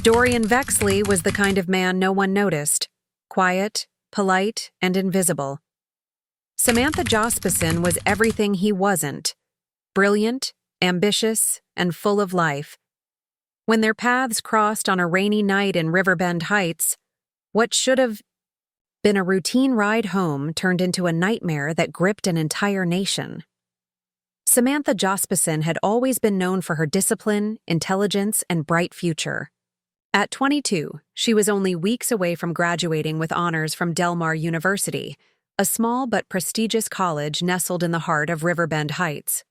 Dorian Vexley was the kind of man no one noticed. Quiet, polite, and invisible. Samantha Jospehson was everything he wasn't. Brilliant, ambitious, and full of life. When their paths crossed on a rainy night in Riverbend Heights, what should have been a routine ride home turned into a nightmare that gripped an entire nation. Samantha Jospehson had always been known for her discipline, intelligence, and bright future. At 22, she was only weeks away from graduating with honors from Del Mar University, a small but prestigious college nestled in the heart of Riverbend Heights.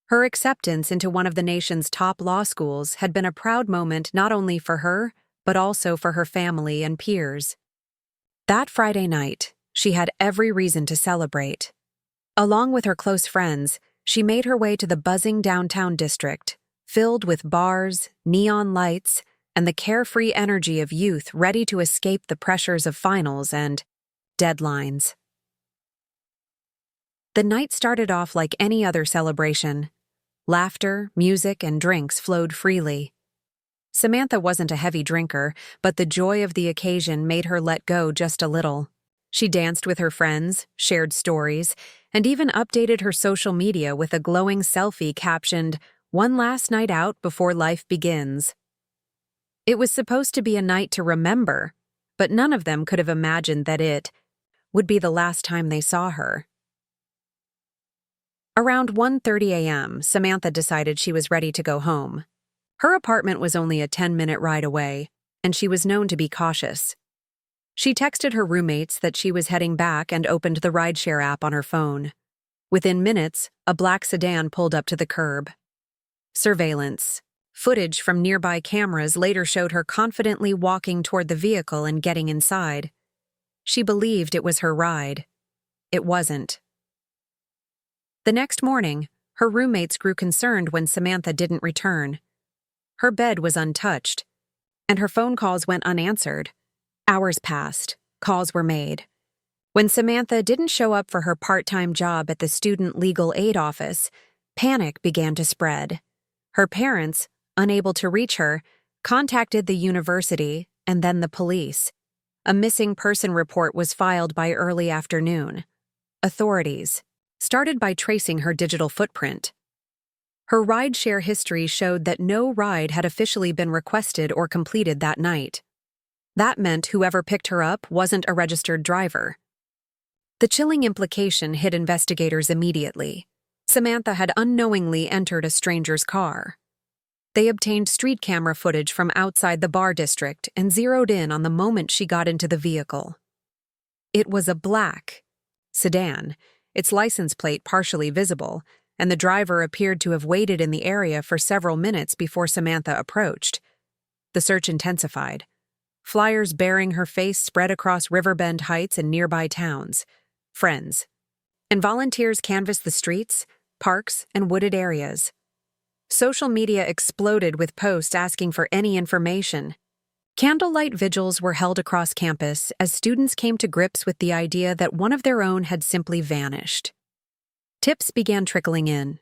Her acceptance into one of the nation's top law schools had been a proud moment not only for her, but also for her family and peers. That Friday night, she had every reason to celebrate. Along with her close friends, she made her way to the buzzing downtown district, filled with bars, neon lights, and the carefree energy of youth ready to escape the pressures of finals and deadlines. The night started off like any other celebration. Laughter, music, and drinks flowed freely. Samantha wasn't a heavy drinker, but the joy of the occasion made her let go just a little. She danced with her friends, shared stories, and even updated her social media with a glowing selfie captioned, "One last night out before life begins." It was supposed to be a night to remember, but none of them could have imagined that it would be the last time they saw her. Around 1:30 a.m., Samantha decided she was ready to go home. Her apartment was only a 10-minute ride away, and she was known to be cautious. She texted her roommates that she was heading back and opened the rideshare app on her phone. Within minutes, a black sedan pulled up to the curb. Surveillance. Footage from nearby cameras later showed her confidently walking toward the vehicle and getting inside. She believed it was her ride. It wasn't. The next morning, her roommates grew concerned when Samantha didn't return. Her bed was untouched, and her phone calls went unanswered. Hours passed. Calls were made. When Samantha didn't show up for her part-time job at the Student Legal Aid Office, panic began to spread. Her parents, unable to reach her, contacted the university and then the police. A missing person report was filed by early afternoon. Authorities started by tracing her digital footprint. Her rideshare history showed that no ride had officially been requested or completed that night. That meant whoever picked her up wasn't a registered driver. The chilling implication hit investigators immediately. Samantha had unknowingly entered a stranger's car. They obtained street camera footage from outside the bar district and zeroed in on the moment she got into the vehicle. It was a black sedan, its license plate partially visible, and the driver appeared to have waited in the area for several minutes before Samantha approached. The search intensified. Flyers bearing her face spread across Riverbend Heights and nearby towns. Friends. And volunteers canvassed the streets, parks, and wooded areas. Social media exploded with posts asking for any information. Candlelight vigils were held across campus as students came to grips with the idea that one of their own had simply vanished. Tips began trickling in.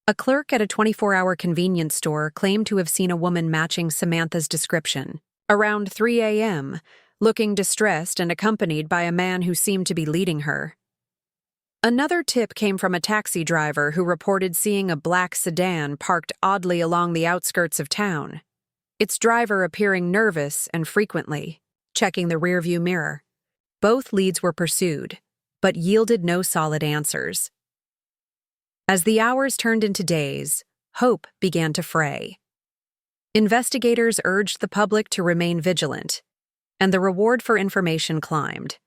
A clerk at a 24-hour convenience store claimed to have seen a woman matching Samantha's description, around 3 a.m., looking distressed and accompanied by a man who seemed to be leading her. Another tip came from a taxi driver who reported seeing a black sedan parked oddly along the outskirts of town, its driver appearing nervous and frequently checking the rearview mirror. Both leads were pursued, but yielded no solid answers. As the hours turned into days, hope began to fray. Investigators urged the public to remain vigilant, and the reward for information climbed.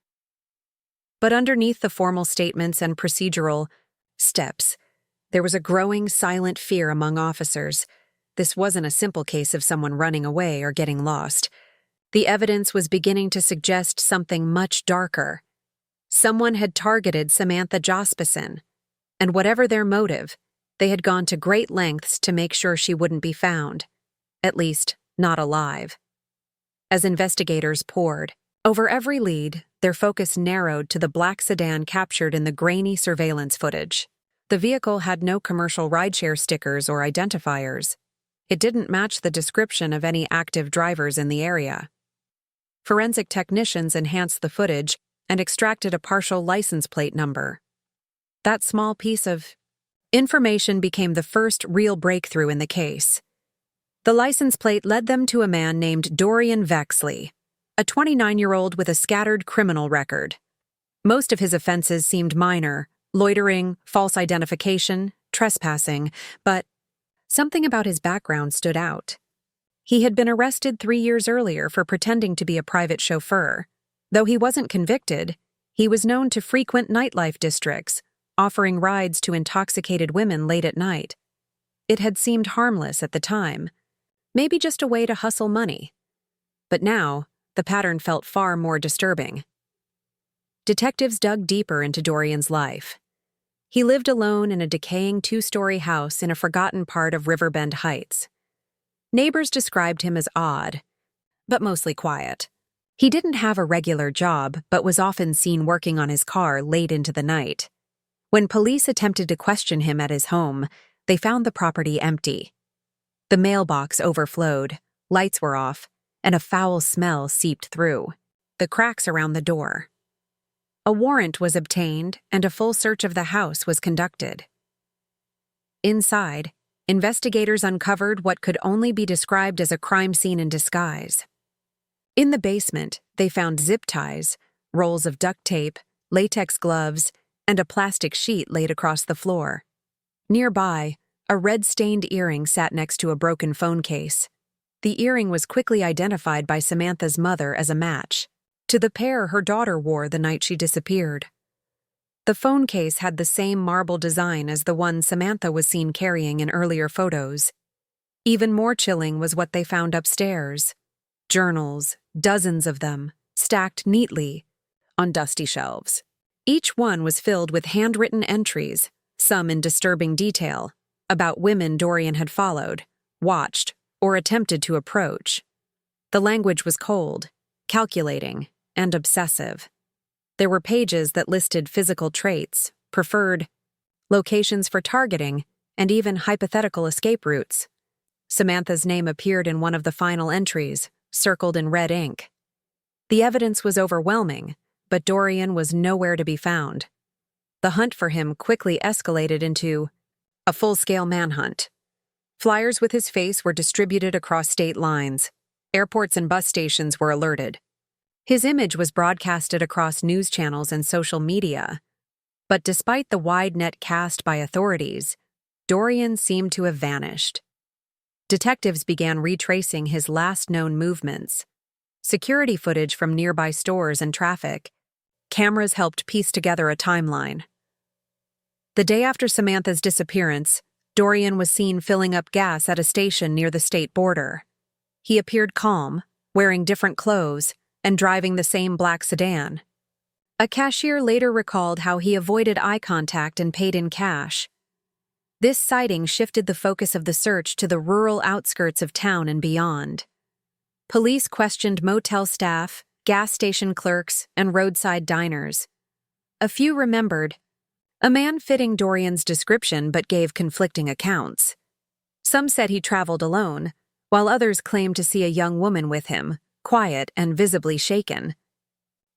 But underneath the formal statements and procedural steps, there was a growing silent fear among officers. This wasn't a simple case of someone running away or getting lost. The evidence was beginning to suggest something much darker. Someone had targeted Samantha Jospehson, and whatever their motive, they had gone to great lengths to make sure she wouldn't be found, at least not alive. As investigators pored over every lead, their focus narrowed to the black sedan captured in the grainy surveillance footage. The vehicle had no commercial rideshare stickers or identifiers. It didn't match the description of any active drivers in the area. Forensic technicians enhanced the footage and extracted a partial license plate number. That small piece of information became the first real breakthrough in the case. The license plate led them to a man named Dorian Vexley, a 29-year-old with a scattered criminal record. Most of his offenses seemed minor: loitering, false identification, trespassing, but something about his background stood out. He had been arrested 3 years earlier for pretending to be a private chauffeur. Though he wasn't convicted, he was known to frequent nightlife districts, offering rides to intoxicated women late at night. It had seemed harmless at the time, maybe just a way to hustle money. But now, the pattern felt far more disturbing. Detectives dug deeper into Dorian's life. He lived alone in a decaying 2-story house in a forgotten part of Riverbend Heights. Neighbors described him as odd, but mostly quiet. He didn't have a regular job, but was often seen working on his car late into the night. When police attempted to question him at his home, they found the property empty. The mailbox overflowed, lights were off, and a foul smell seeped through the cracks around the door. A warrant was obtained, and a full search of the house was conducted. Inside, investigators uncovered what could only be described as a crime scene in disguise. In the basement, they found zip ties, rolls of duct tape, latex gloves, and a plastic sheet laid across the floor. Nearby, a red-stained earring sat next to a broken phone case. The earring was quickly identified by Samantha's mother as a match to the pair her daughter wore the night she disappeared. The phone case had the same marble design as the one Samantha was seen carrying in earlier photos. Even more chilling was what they found upstairs. Journals, dozens of them, stacked neatly on dusty shelves. Each one was filled with handwritten entries, some in disturbing detail, about women Dorian had followed, watched, or attempted to approach. The language was cold, calculating, and obsessive. There were pages that listed physical traits, preferred locations for targeting, and even hypothetical escape routes. Samantha's name appeared in one of the final entries, circled in red ink. The evidence was overwhelming, but Dorian was nowhere to be found. The hunt for him quickly escalated into a full-scale manhunt. Flyers with his face were distributed across state lines. Airports and bus stations were alerted. His image was broadcasted across news channels and social media. But despite the wide net cast by authorities, Dorian seemed to have vanished. Detectives began retracing his last known movements. Security footage from nearby stores and traffic. Cameras helped piece together a timeline. The day after Samantha's disappearance, Dorian was seen filling up gas at a station near the state border. He appeared calm, wearing different clothes, and driving the same black sedan. A cashier later recalled how he avoided eye contact and paid in cash. This sighting shifted the focus of the search to the rural outskirts of town and beyond. Police questioned motel staff, gas station clerks, and roadside diners. A few remembered a man fitting Dorian's description but gave conflicting accounts. Some said he traveled alone, while others claimed to see a young woman with him, quiet and visibly shaken.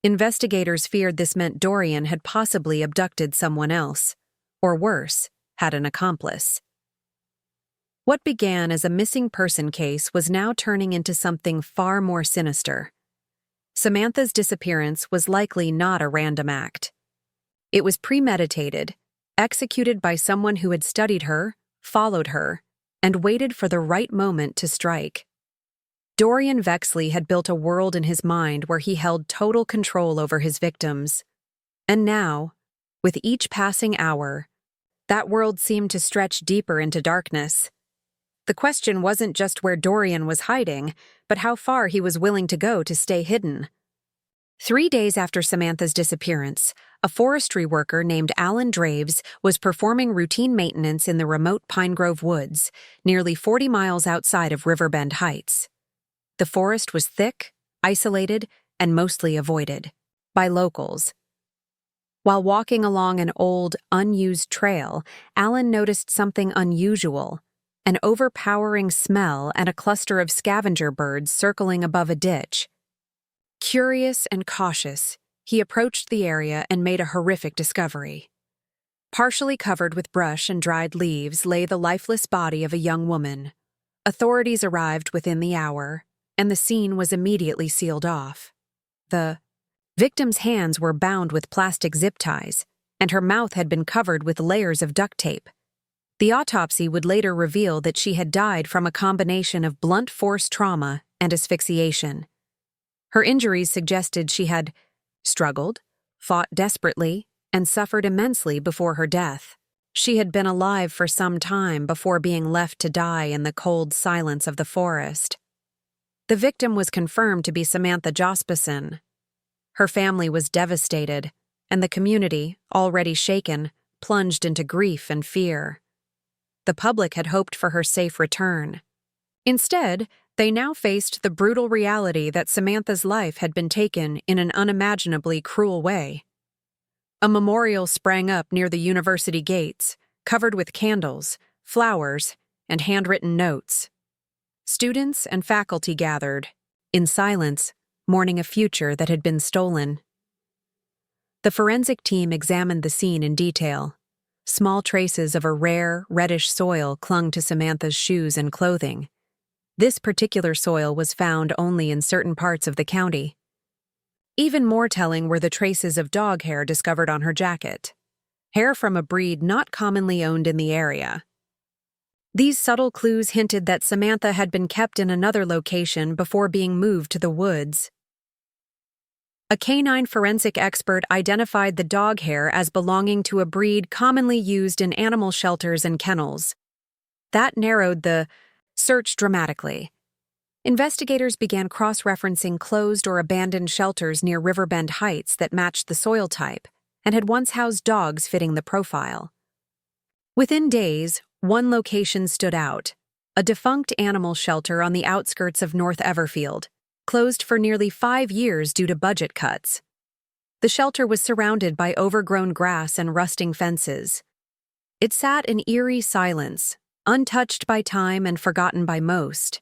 Investigators feared this meant Dorian had possibly abducted someone else, or worse, had an accomplice. What began as a missing person case was now turning into something far more sinister. Samantha's disappearance was likely not a random act. It was premeditated, executed by someone who had studied her, followed her, and waited for the right moment to strike. Dorian Vexley had built a world in his mind where he held total control over his victims. And now, with each passing hour, that world seemed to stretch deeper into darkness. The question wasn't just where Dorian was hiding, but how far he was willing to go to stay hidden. 3 days after Samantha's disappearance, a forestry worker named Alan Draves was performing routine maintenance in the remote Pine Grove woods, nearly 40 miles outside of Riverbend Heights. The forest was thick, isolated, and mostly avoided by locals. While walking along an old, unused trail, Alan noticed something unusual: an overpowering smell, and a cluster of scavenger birds circling above a ditch. Curious and cautious, he approached the area and made a horrific discovery. Partially covered with brush and dried leaves lay the lifeless body of a young woman. Authorities arrived within the hour, and the scene was immediately sealed off. The victim's hands were bound with plastic zip ties, and her mouth had been covered with layers of duct tape. The autopsy would later reveal that she had died from a combination of blunt force trauma and asphyxiation. Her injuries suggested she had struggled, fought desperately, and suffered immensely before her death. She had been alive for some time before being left to die in the cold silence of the forest. The victim was confirmed to be Samantha Jospehson. Her family was devastated, and the community, already shaken, plunged into grief and fear. The public had hoped for her safe return. Instead, they now faced the brutal reality that Samantha's life had been taken in an unimaginably cruel way. A memorial sprang up near the university gates, covered with candles, flowers, and handwritten notes. Students and faculty gathered, in silence, mourning a future that had been stolen. The forensic team examined the scene in detail. Small traces of a rare, reddish soil clung to Samantha's shoes and clothing. This particular soil was found only in certain parts of the county. Even more telling were the traces of dog hair discovered on her jacket, hair from a breed not commonly owned in the area. These subtle clues hinted that Samantha had been kept in another location before being moved to the woods. A canine forensic expert identified the dog hair as belonging to a breed commonly used in animal shelters and kennels. That narrowed the search dramatically. Investigators began cross-referencing closed or abandoned shelters near Riverbend Heights that matched the soil type and had once housed dogs fitting the profile. Within days, one location stood out: a defunct animal shelter on the outskirts of North Everfield, closed for nearly 5 years due to budget cuts. The shelter was surrounded by overgrown grass and rusting fences. It sat in eerie silence, untouched by time and forgotten by most.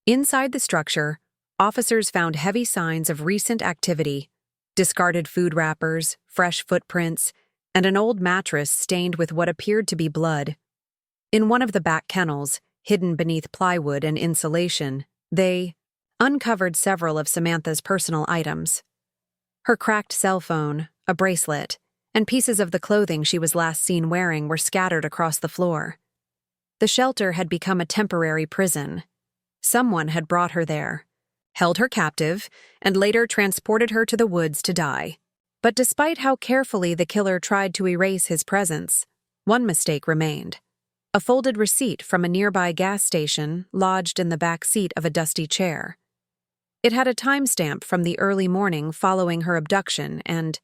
Inside the structure, officers found heavy signs of recent activity: discarded food wrappers, fresh footprints, and an old mattress stained with what appeared to be blood. In one of the back kennels, hidden beneath plywood and insulation, they uncovered several of Samantha's personal items. Her cracked cell phone, a bracelet, and pieces of the clothing she was last seen wearing were scattered across the floor. The shelter had become a temporary prison. Someone had brought her there, held her captive, and later transported her to the woods to die. But despite how carefully the killer tried to erase his presence, one mistake remained: a folded receipt from a nearby gas station lodged in the back seat of a dusty chair. It had a timestamp from the early morning following her abduction and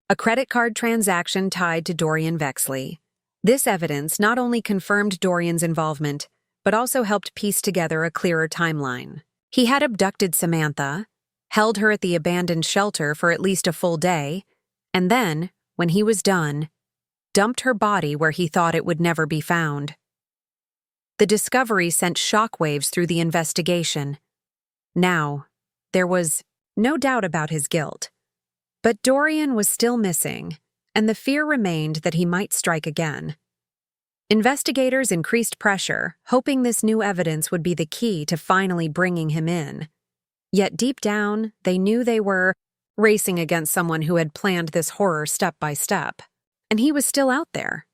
a credit card transaction tied to Dorian Vexley. This evidence not only confirmed Dorian's involvement, but also helped piece together a clearer timeline. He had abducted Samantha, held her at the abandoned shelter for at least a full day, and then, when he was done, dumped her body where he thought it would never be found. The discovery sent shockwaves through the investigation. Now, there was no doubt about his guilt. But Dorian was still missing, and the fear remained that he might strike again. Investigators increased pressure, hoping this new evidence would be the key to finally bringing him in. Yet deep down, they knew they were racing against someone who had planned this horror step by step, and he was still out there.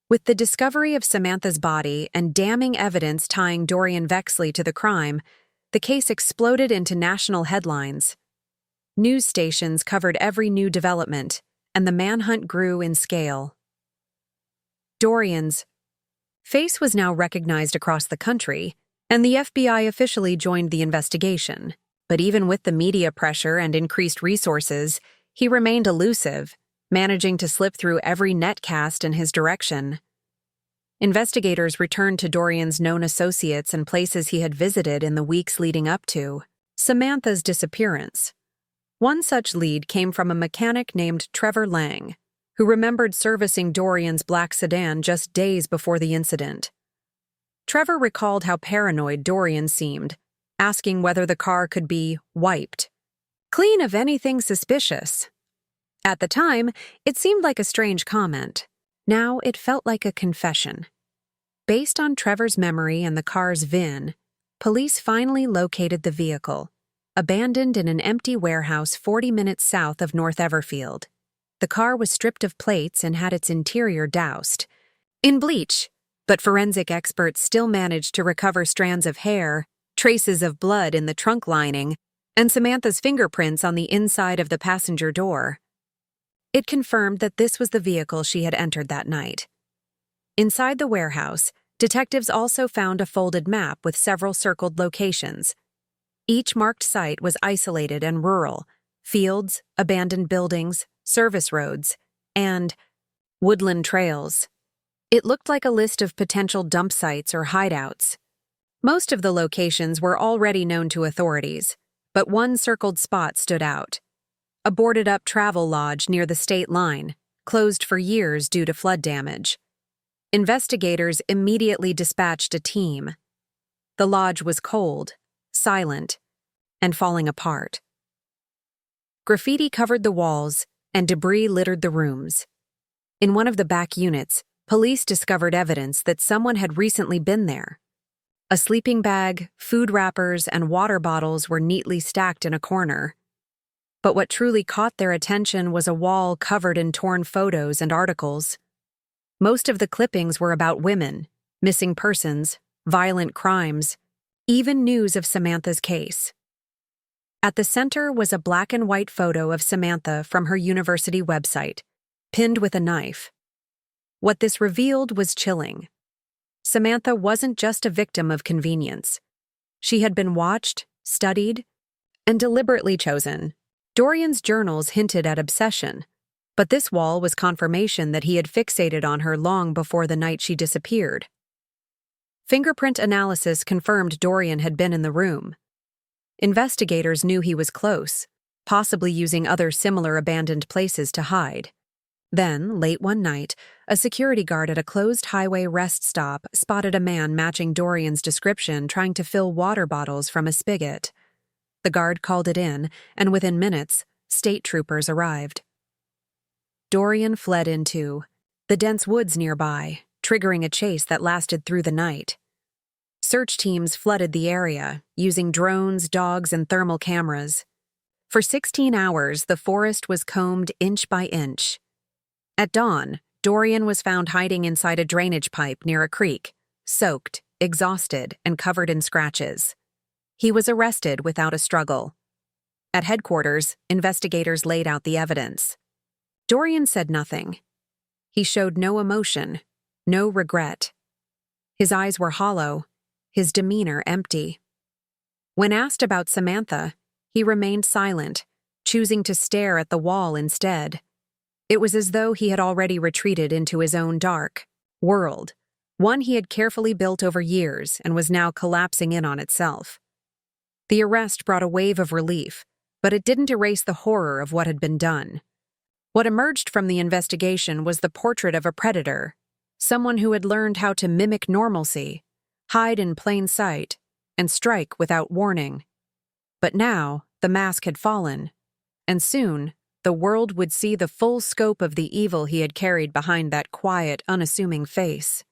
With the discovery of Samantha's body and damning evidence tying Dorian Vexley to the crime, the case exploded into national headlines. News stations covered every new development, and the manhunt grew in scale. Dorian's face was now recognized across the country, and the FBI officially joined the investigation. But even with the media pressure and increased resources, he remained elusive, managing to slip through every netcast in his direction. Investigators returned to Dorian's known associates and places he had visited in the weeks leading up to Samantha's disappearance. One such lead came from a mechanic named Trevor Lang, who remembered servicing Dorian's black sedan just days before the incident. Trevor recalled how paranoid Dorian seemed, asking whether the car could be wiped clean of anything suspicious. At the time, it seemed like a strange comment. Now it felt like a confession. Based on Trevor's memory and the car's VIN, police finally located the vehicle, abandoned in an empty warehouse 40 minutes south of North Everfield. The car was stripped of plates and had its interior doused in bleach, but forensic experts still managed to recover strands of hair, traces of blood in the trunk lining, and Samantha's fingerprints on the inside of the passenger door. It confirmed that this was the vehicle she had entered that night. Inside the warehouse, detectives also found a folded map with several circled locations. Each marked site was isolated and rural: fields, abandoned buildings, service roads, and woodland trails. It looked like a list of potential dump sites or hideouts. Most of the locations were already known to authorities, but one circled spot stood out: a boarded-up travel lodge near the state line, closed for years due to flood damage. Investigators immediately dispatched a team. The lodge was cold, silent, and falling apart. Graffiti covered the walls, and debris littered the rooms. In one of the back units, police discovered evidence that someone had recently been there. A sleeping bag, food wrappers, and water bottles were neatly stacked in a corner. But what truly caught their attention was a wall covered in torn photos and articles. Most of the clippings were about women, missing persons, violent crimes, even news of Samantha's case. At the center was a black and white photo of Samantha from her university website, pinned with a knife. What this revealed was chilling. Samantha wasn't just a victim of convenience. She had been watched, studied, and deliberately chosen. Dorian's journals hinted at obsession, but this wall was confirmation that he had fixated on her long before the night she disappeared. Fingerprint analysis confirmed Dorian had been in the room. Investigators knew he was close, possibly using other similar abandoned places to hide. Then, late one night, a security guard at a closed highway rest stop spotted a man matching Dorian's description trying to fill water bottles from a spigot. The guard called it in, and within minutes, state troopers arrived. Dorian fled into the dense woods nearby, triggering a chase that lasted through the night. Search teams flooded the area, using drones, dogs, and thermal cameras. For 16 hours, the forest was combed inch by inch. At dawn, Dorian was found hiding inside a drainage pipe near a creek, soaked, exhausted, and covered in scratches. He was arrested without a struggle. At headquarters, investigators laid out the evidence. Dorian said nothing. He showed no emotion, no regret. His eyes were hollow, his demeanor empty. When asked about Samantha, he remained silent, choosing to stare at the wall instead. It was as though he had already retreated into his own dark world, one he had carefully built over years and was now collapsing in on itself. The arrest brought a wave of relief, but it didn't erase the horror of what had been done. What emerged from the investigation was the portrait of a predator, someone who had learned how to mimic normalcy, hide in plain sight, and strike without warning. But now, the mask had fallen, and soon, the world would see the full scope of the evil he had carried behind that quiet, unassuming face.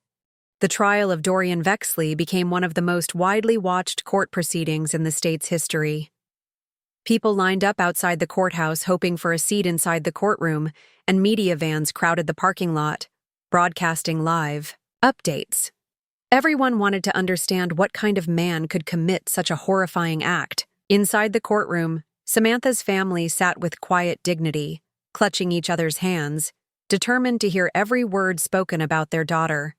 The trial of Dorian Vexley became one of the most widely watched court proceedings in the state's history. People lined up outside the courthouse hoping for a seat inside the courtroom, and media vans crowded the parking lot, broadcasting live updates. Everyone wanted to understand what kind of man could commit such a horrifying act. Inside the courtroom, Samantha's family sat with quiet dignity, clutching each other's hands, determined to hear every word spoken about their daughter.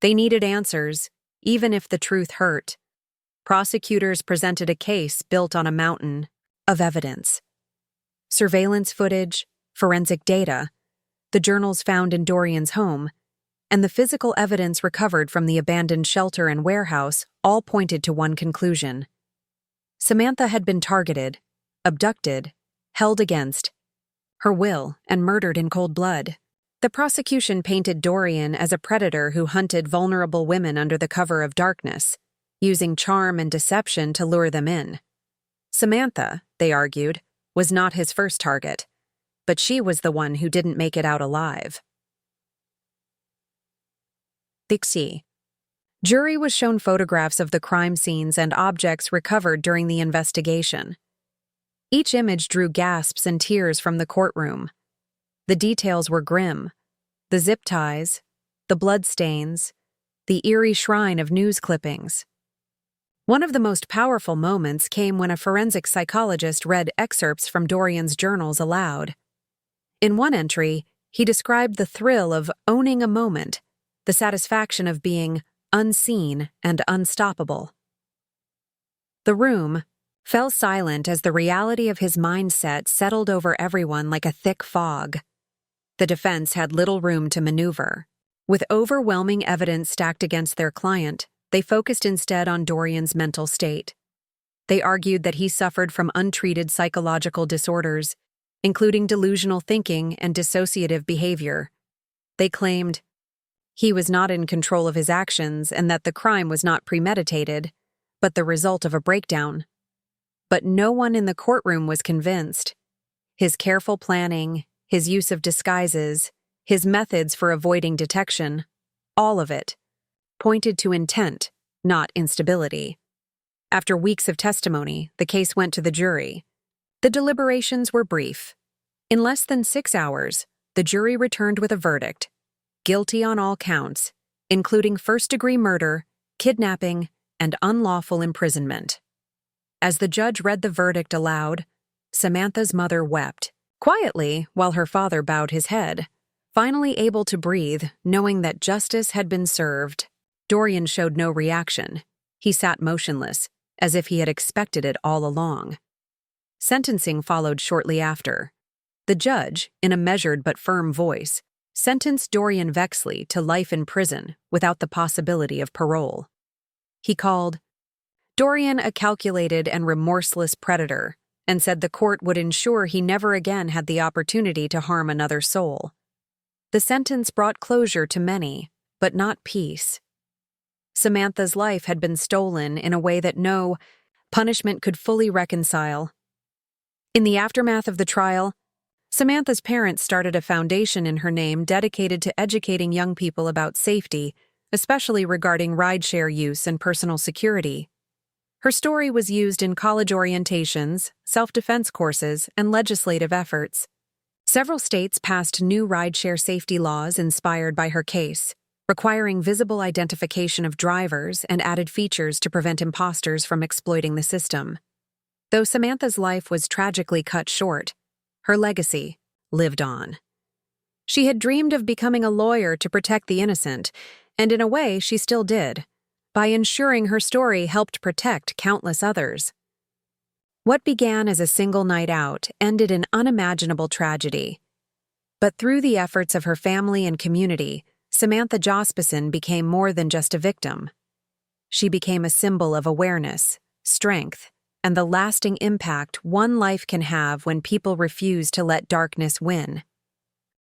They needed answers, even if the truth hurt. Prosecutors presented a case built on a mountain of evidence. Surveillance footage, forensic data, the journals found in Dorian's home, and the physical evidence recovered from the abandoned shelter and warehouse all pointed to one conclusion. Samantha had been targeted, abducted, held against her will, and murdered in cold blood. The prosecution painted Dorian as a predator who hunted vulnerable women under the cover of darkness, using charm and deception to lure them in. Samantha, they argued, was not his first target, but she was the one who didn't make it out alive. Vexley. Jury was shown photographs of the crime scenes and objects recovered during the investigation. Each image drew gasps and tears from the courtroom. The details were grim. The zip ties, the bloodstains, the eerie shrine of news clippings. One of the most powerful moments came when a forensic psychologist read excerpts from Dorian's journals aloud. In one entry, he described the thrill of owning a moment, the satisfaction of being unseen and unstoppable. The room fell silent as the reality of his mindset settled over everyone like a thick fog. The defense had little room to maneuver. With overwhelming evidence stacked against their client, they focused instead on Dorian's mental state. They argued that he suffered from untreated psychological disorders, including delusional thinking and dissociative behavior. They claimed he was not in control of his actions and that the crime was not premeditated, but the result of a breakdown. But no one in the courtroom was convinced. His careful planning, his use of disguises, his methods for avoiding detection, all of it pointed to intent, not instability. After weeks of testimony, the case went to the jury. The deliberations were brief. In less than 6 hours, the jury returned with a verdict: guilty on all counts, including first-degree murder, kidnapping, and unlawful imprisonment. As the judge read the verdict aloud, Samantha's mother wept, quietly while her father bowed his head, finally able to breathe, knowing that justice had been served. Dorian showed no reaction. He sat motionless, as if he had expected it all along. Sentencing followed shortly after. The judge, in a measured but firm voice, sentenced Dorian Vexley to life in prison without the possibility of parole. He called Dorian a calculated and remorseless predator and said the court would ensure he never again had the opportunity to harm another soul. The sentence brought closure to many, but not peace. Samantha's life had been stolen in a way that no punishment could fully reconcile. In the aftermath of the trial, Samantha's parents started a foundation in her name dedicated to educating young people about safety, especially regarding rideshare use and personal security. Her story was used in college orientations, self-defense courses, and legislative efforts. Several states passed new rideshare safety laws inspired by her case, requiring visible identification of drivers and added features to prevent imposters from exploiting the system. Though Samantha's life was tragically cut short, her legacy lived on. She had dreamed of becoming a lawyer to protect the innocent, and in a way she still did, by ensuring her story helped protect countless others. What began as a single night out ended in unimaginable tragedy. But through the efforts of her family and community, Samantha Jospehson became more than just a victim. She became a symbol of awareness, strength, and the lasting impact one life can have when people refuse to let darkness win.